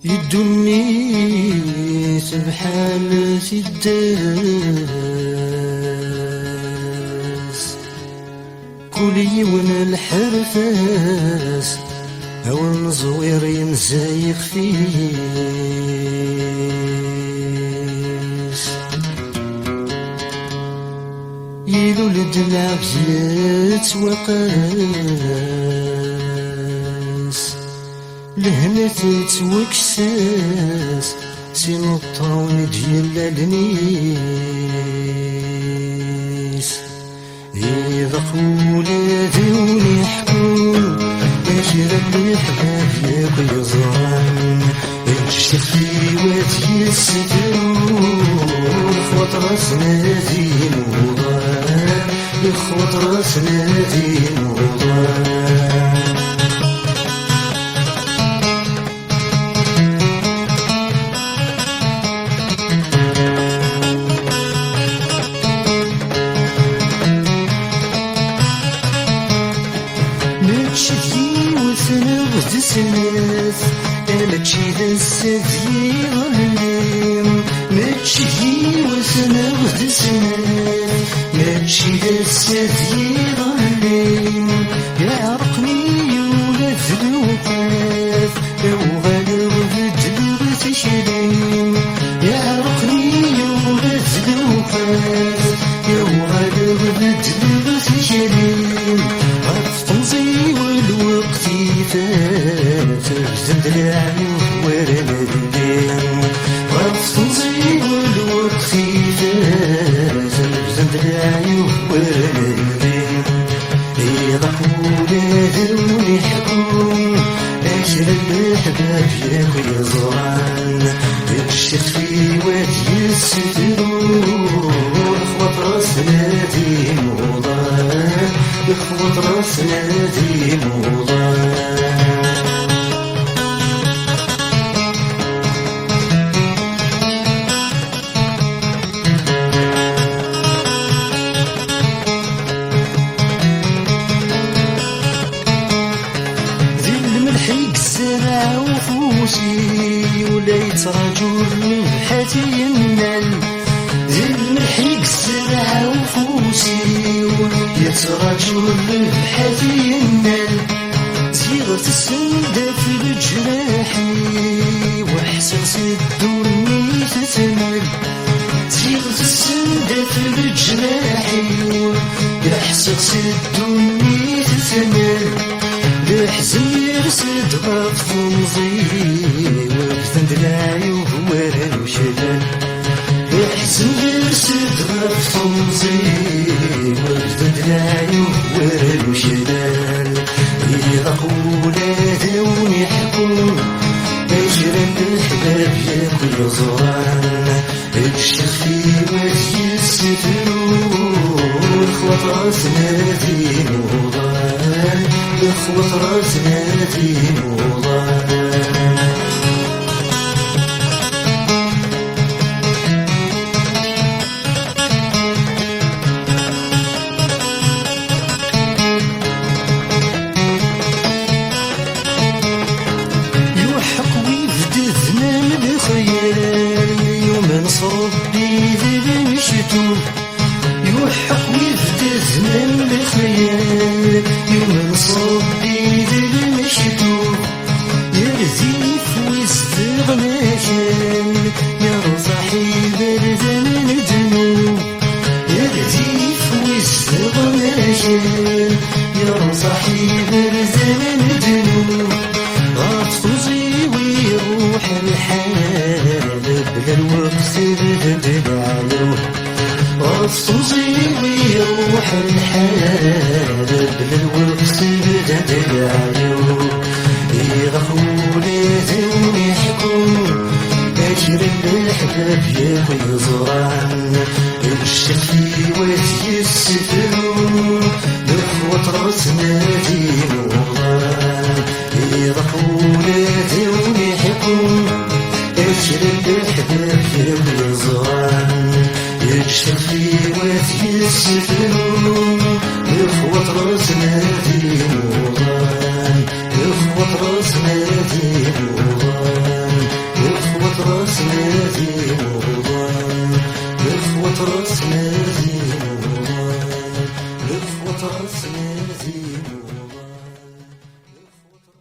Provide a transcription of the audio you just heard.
يدني سبحان سداس كل يوم الحرفاس هو نزوير ينزايق فيس يلولد العبزات وقاس لهنا تتوكساس سين الطاون ديال النيس إذا قولادي ونحكون أجرب الحباب ياك يزرعن الشيخ في وادي السدور خوات راسنا دين وضان خوات راسنا دين وضان سناس ماشي ذا السدي ظلم ماشي وسنا وذ سناس ماشي ذا السدي ظلم يعرقني ولاد الوقاف لو غالب بدلو تشريم يعرقني ولاد الوقاف لو غالب بدلو تشريم غطنزي والوقت تجزم دلعني ورنا الدين غطنزي والوقت تجزم دلعني ورنا الدين إذا قولاد ونحكون أجرب الحباب ياك يزرعن الشيخ في وادي السدور خوات راسنا دين وضان خوات راسنا دين وضان ولا يتراجو الحاتي ينال ذي الملحيق الزرع وفوسي يتراجو الحاتي ينال زيغة السندة في الجراحي وحسن سدوني تتمل زيغة السندة في الجراحي يحسن سدوني تتمل الحزن يرسد غف ضمزي وبثن دلاعي وهوارا وشلال الحزن يرسد غف ضمزي وبثن دلاعي وهوارا وشلال إذا قولاد ونحكون أجرب الحباب ياك يزرعن الشيخ في وادي السدور خوات راسنا دين وضان خوات راسنا دين وضان يوحق ويفدثنا من الخيال يوم نصربي ذي بمشتو يوحق ويفدثنا من الخيال يوم نصربي ذي بمشتو يرزيف واستغناشان يا صاحب الزمن دنو يرزيف واستغناشان يا صاحب الزمن دنو غطفزي ويروح الحال بلا الوقت بدلعلو غطفزي ويروح الحال بلا الوقت بدلعلو إذا قولاد ونحكون أجرب الحباب ياك يزرعن الشيخ في وادي السدور خوات راسنا دين وضان إذا قولاد ونحكون أجرب الحباب ياك يزرعن الشيخ في وادي السدور خوات راسنا دين وضان خوات راسنا دين وضان راس نادي ورضوان، إخوة راس نادي